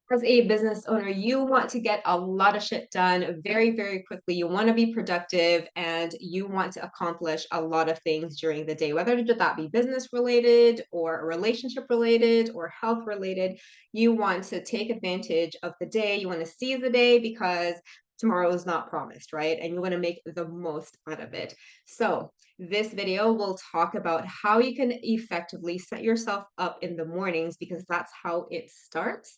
As a business owner, you want to get a lot of shit done very, very quickly. You want to be productive and you want to accomplish a lot of things during the day, whether that be business related or relationship related or health related. You want to take advantage of the day. You want to seize the day because tomorrow is not promised, right? And you want to make the most out of it. So, this video will talk about how you can effectively set yourself up in the mornings because that's how it starts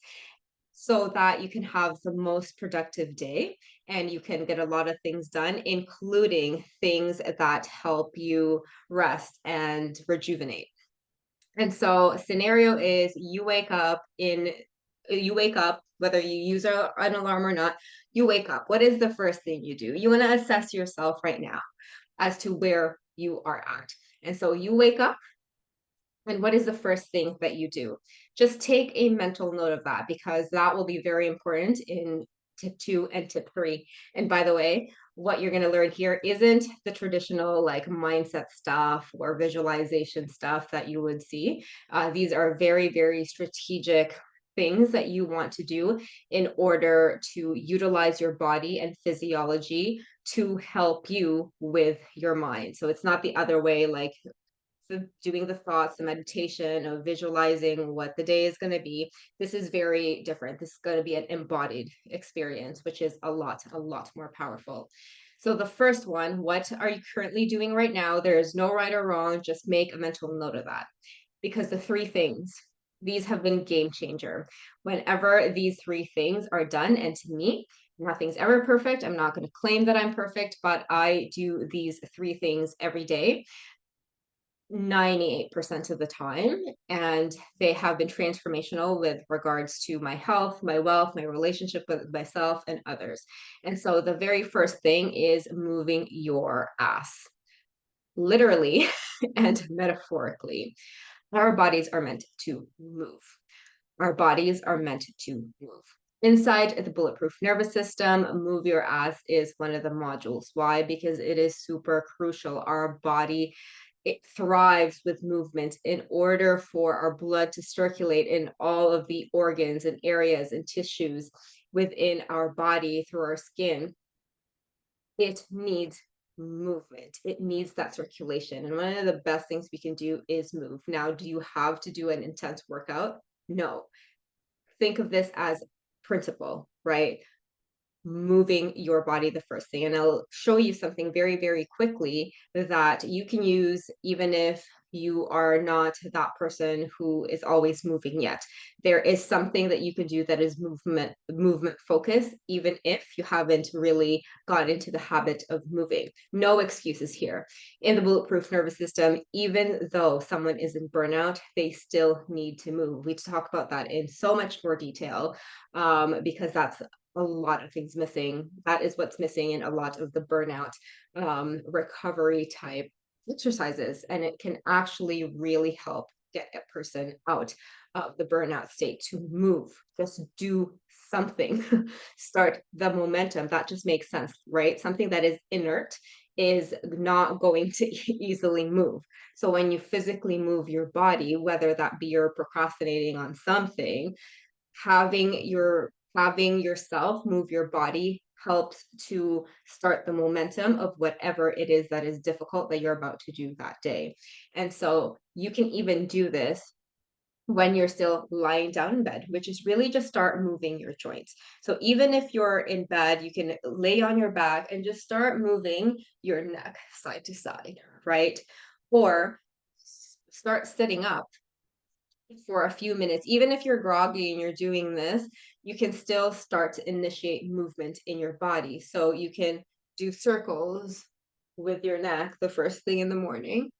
so that you can have the most productive day and you can get a lot of things done, including things that help you rest and rejuvenate. And so, scenario is you wake up, whether you use an alarm or not, you wake up. What is the first thing you do? You want to assess yourself right now as to where you are at. And so, you wake up and what is the first thing that you do? Just take a mental note of that because that will be very important in tip two and tip three. And by the way, what you're going to learn here isn't the traditional like mindset stuff or visualization stuff that you would see. These are very, very strategic things that you want to do in order to utilize your body and physiology to help you with your mind. So it's not the other way, like doing the thoughts, the meditation of visualizing what the day is going to be. This is very different. This is going to be an embodied experience, which is a lot more powerful. So the first one, what are you currently doing right now? There is no right or wrong. Just make a mental note of that because the three things, these have been game changer. Whenever these three things are done, and to me, nothing's ever perfect. I'm not going to claim that I'm perfect, but I do these three things every day 98% of the time, and they have been transformational with regards to my health, my wealth, my relationship with myself and others. And so the very first thing is moving your ass, literally and metaphorically. Our bodies are meant to move. Our bodies are meant to move. Inside the bulletproof nervous system, move your ass is one of the modules. Why? Because it is super crucial. Our body, it thrives with movement in order for our blood to circulate in all of the organs and areas and tissues within our body through our skin. It needs movement. It needs that circulation. And one of the best things we can do is move. Now, do you have to do an intense workout? No. Think of this as principle, right? Moving your body the first thing. And I'll show you something very, very quickly that you can use even if you are not that person who is always moving yet. There is something that you can do that is movement focused, even if you haven't really got into the habit of moving. No excuses here. In the bulletproof nervous system, even though someone is in burnout, they still need to move. We talk about that in so much more detail because that's a lot of things missing. That is what's missing in a lot of the burnout recovery type exercises. And it can actually really help get a person out of the burnout state to move. Just do something, start the momentum. That just makes sense, right? Something that is inert is not going to easily move. So when you physically move your body, whether that be you're procrastinating on something, having yourself move your body helps to start the momentum of whatever it is that is difficult that you're about to do that day. And so you can even do this when you're still lying down in bed, which is really just start moving your joints. So even if you're in bed, you can lay on your back and just start moving your neck side to side, right? Or start sitting up for a few minutes. Even if you're groggy and you're doing this, you can still start to initiate movement in your body. So you can do circles with your neck the first thing in the morning,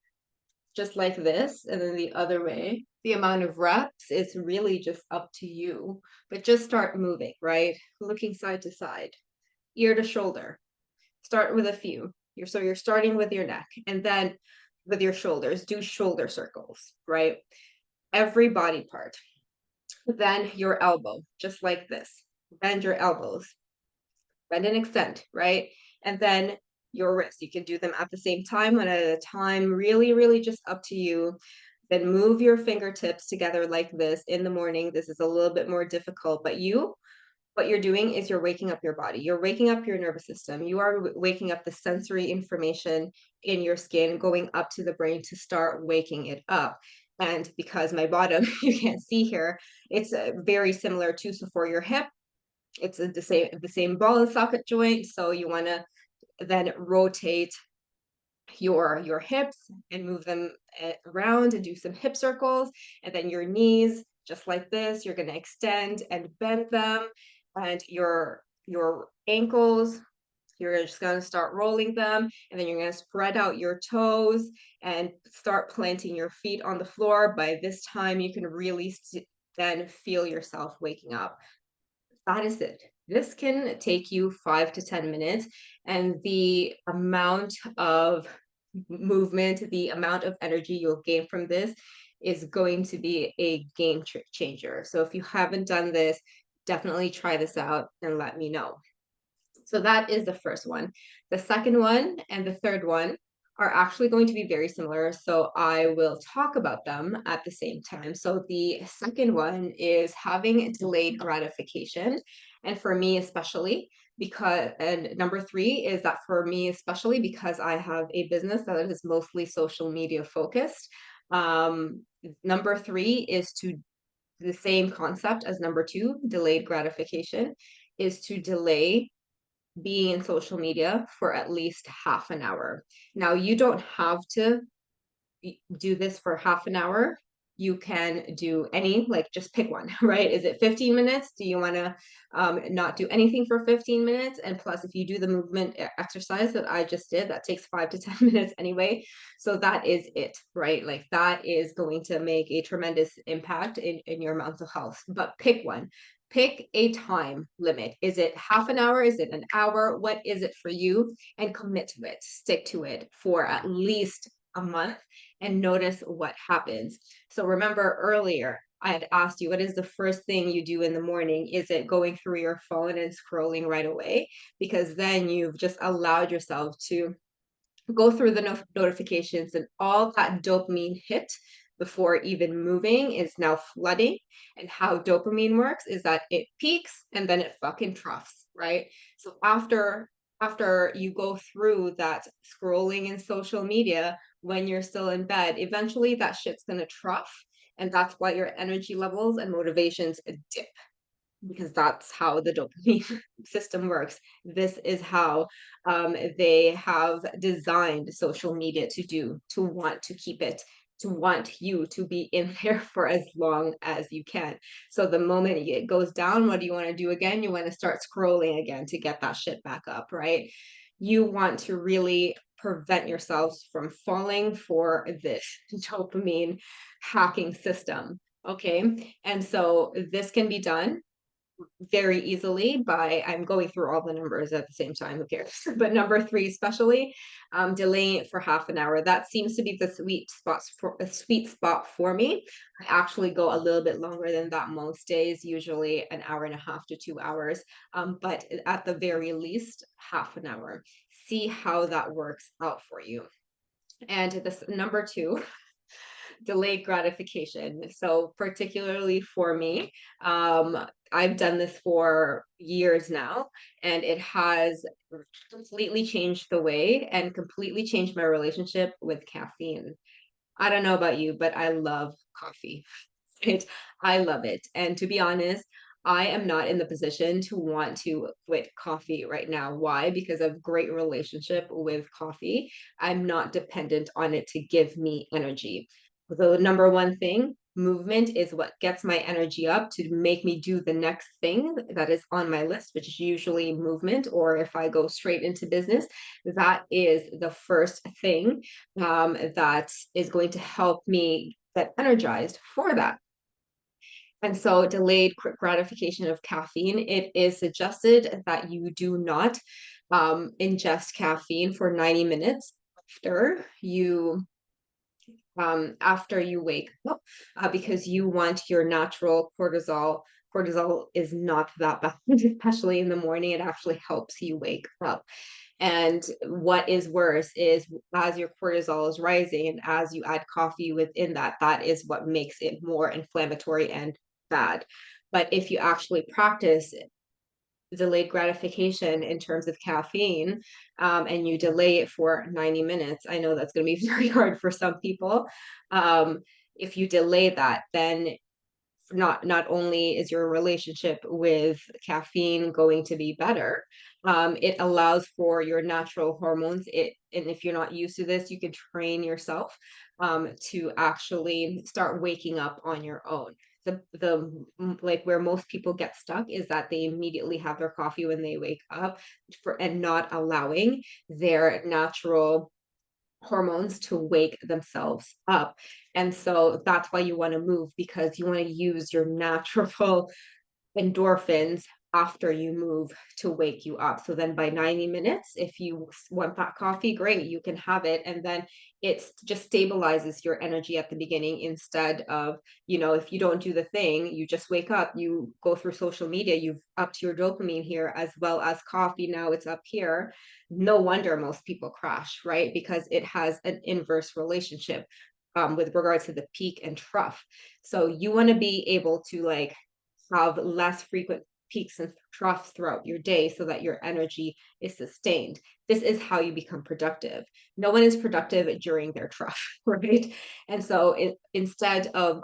just like this, and then the other way. The amount of reps is really just up to you, but just start moving, right? Looking side to side, ear to shoulder. Start with a few. You're starting with your neck and then with your shoulders, do shoulder circles, right? Every body part. Then your elbow, just like this. Bend your elbows, bend and extend, right? And then your wrist. You can do them at the same time, one at a time, really, really just up to you. Then move your fingertips together like this in the morning. This is a little bit more difficult, but what you're doing is you're waking up your body. You're waking up your nervous system. You are waking up the sensory information in your skin, going up to the brain to start waking it up. And because my bottom, you can't see here, it's very similar to, so for your hip, it's the same ball and socket joint. So you want to then rotate your hips and move them around and do some hip circles, and then your knees just like this, you're going to extend and bend them, and your ankles, you're just going to start rolling them, and then you're going to spread out your toes and start planting your feet on the floor. By this time you can really then feel yourself waking up. That is it. This can take you 5 to 10 minutes, and the amount of movement, the amount of energy you'll gain from this is going to be a game changer. So if you haven't done this, definitely try this out and let me know. So that is the first one. The second one and the third one are actually going to be very similar. So I will talk about them at the same time. So the second one is having delayed gratification. And for me, especially because, and number three is that for me, especially because I have a business that is mostly social media focused. Number three is to the same concept as number two, delayed gratification, is to delay being in social media for at least half an hour. Now, you don't have to do this for half an hour. You can do any, like just pick one, right? Is it 15 minutes? Do you want to not do anything for 15 minutes? And plus, if you do the movement exercise that I just did, that takes 5 to 10 minutes anyway. So that is it, right? Like that is going to make a tremendous impact in your mental health. But pick one. Pick a time limit. Is it half an hour? Is it an hour? What is it for you? And commit to it. Stick to it for at least a month and notice what happens. So remember earlier, I had asked you, what is the first thing you do in the morning? Is it going through your phone and scrolling right away? Because then you've just allowed yourself to go through the notifications, and all that dopamine hit before even moving is now flooding. And how dopamine works is that it peaks and then it fucking troughs, right? So after you go through that scrolling in social media when you're still in bed, eventually that shit's gonna trough, and that's why your energy levels and motivations dip, because that's how the dopamine system works. This is how they have designed social media to want to keep it, to want you to be in there for as long as you can. So the moment it goes down, what do you want to do again? You want to start scrolling again to get that shit back up, right? You want to really prevent yourselves from falling for this dopamine hacking system. Okay. And so this can be done very easily by, I'm going through all the numbers at the same time, who cares? But number three, especially, delaying it for half an hour. That seems to be the sweet spot for me. I actually go a little bit longer than that most days, usually an hour and a half to 2 hours. But at the very least, half an hour. See how that works out for you. And this number two, delayed gratification. So particularly for me, I've done this for years now, and it has completely changed the way and completely changed my relationship with caffeine. I don't know about you, but I love coffee. I love it. And to be honest, I am not in the position to want to quit coffee right now. Why? Because of great relationship with coffee. I'm not dependent on it to give me energy. The number one thing, movement, is what gets my energy up to make me do the next thing that is on my list, which is usually movement, or if I go straight into business, that is the first thing that is going to help me get energized for that. And so delayed gratification of caffeine, it is suggested that you do not ingest caffeine for 90 minutes after you wake up, because you want your natural cortisol cortisol is not that bad, especially in the morning. It actually helps you wake up. And what is worse is as your cortisol is rising and as you add coffee within that, that is what makes it more inflammatory and bad. But if you actually practice delayed gratification in terms of caffeine, and you delay it for 90 minutes, I know that's going to be very hard for some people. Um, if you delay that, then not only is your relationship with caffeine going to be better, it allows for your natural hormones. And if you're not used to this, you can train yourself to actually start waking up on your own. Like where most people get stuck is that they immediately have their coffee when they wake up and not allowing their natural hormones to wake themselves up. And so that's why you want to move, because you want to use your natural endorphins after you move to wake you up. So then by 90 minutes, if you want that coffee, great, you can have it. And then it just stabilizes your energy at the beginning instead of, if you don't do the thing, you just wake up, you go through social media, you've upped your dopamine here as well as coffee. Now it's up here. No wonder most people crash, right? Because it has an inverse relationship with regards to the peak and trough. So you want to be able to like have less frequent peaks and troughs throughout your day so that your energy is sustained. This is how you become productive. No one is productive during their trough, right? And so instead of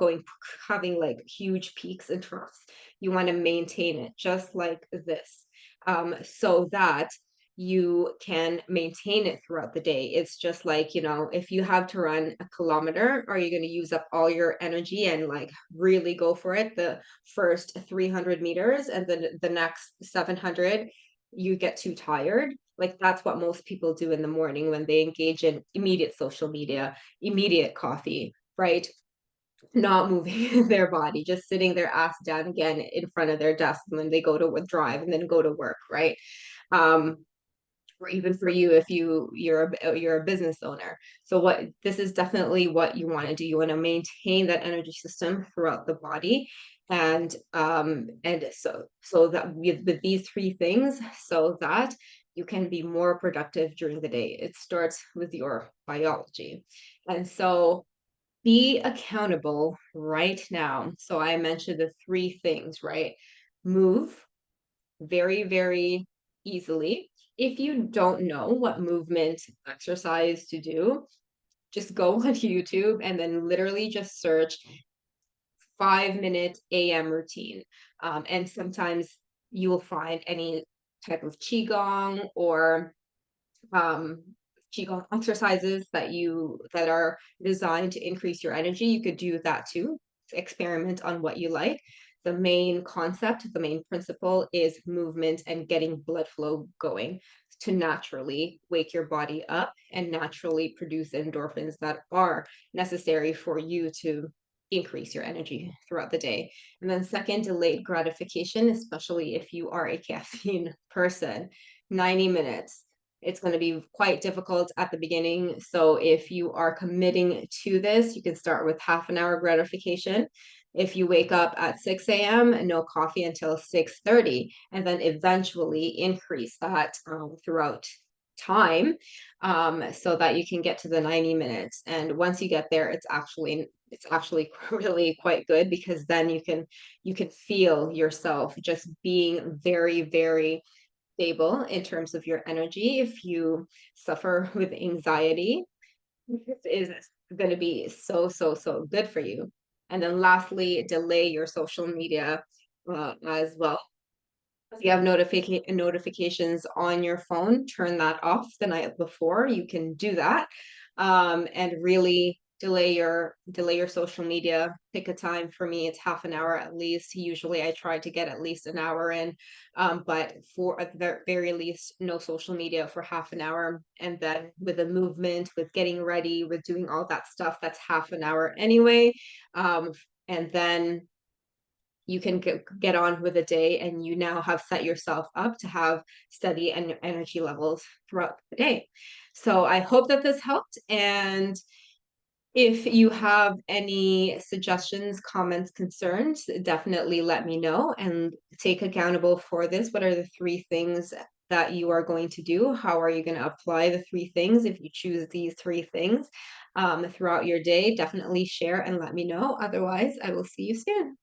having like huge peaks and troughs, you want to maintain it just like this, so that you can maintain it throughout the day. It's just like, if you have to run a kilometer, are you going to use up all your energy and like really go for it the first 300 meters, and then the next 700 you get too tired? Like that's what most people do in the morning when they engage in immediate social media, immediate coffee, right? Not moving their body, just sitting their ass down again in front of their desk, and then they go to drive and then go to work, right? um or even for you if you're a business owner. So what this is definitely what you want to do. You want to maintain that energy system throughout the body. And so that with these three things, so that you can be more productive during the day. It starts with your biology. And so be accountable right now. So I mentioned the three things, right? Move very, very easily. If you don't know what movement exercise to do, just go on YouTube and then literally just search 5-minute AM routine. And sometimes you will find any type of qigong or um, qigong exercises that are designed to increase your energy. You could do that too. Experiment on what you like. The main concept, the main principle is movement and getting blood flow going to naturally wake your body up and naturally produce endorphins that are necessary for you to increase your energy throughout the day. And then second, delayed gratification, especially if you are a caffeine person. 90 minutes, it's going to be quite difficult at the beginning. So if you are committing to this, you can start with half an hour gratification. If you wake up at 6 a.m., no coffee until 6:30, and then eventually increase that throughout time, so that you can get to the 90 minutes. And once you get there, it's actually really quite good, because then you can feel yourself just being very, very stable in terms of your energy. If you suffer with anxiety, this is going to be so, so, so good for you. And then lastly, delay your social media as well. If you have notifications on your phone, turn that off the night before. You can do that, and really delay your social media. Pick a time. For me, it's half an hour at least. Usually, I try to get at least an hour in, but for at the very least, no social media for half an hour. And then with the movement, with getting ready, with doing all that stuff, that's half an hour anyway. And then you can get on with the day, and you now have set yourself up to have steady and energy levels throughout the day. So I hope that this helped. And If you have any suggestions, comments, concerns, definitely let me know and take accountable for this. What are the three things that you are going to do? How are you going to apply the three things if you choose these three things throughout your day? Definitely share and let me know. Otherwise, I will see you soon.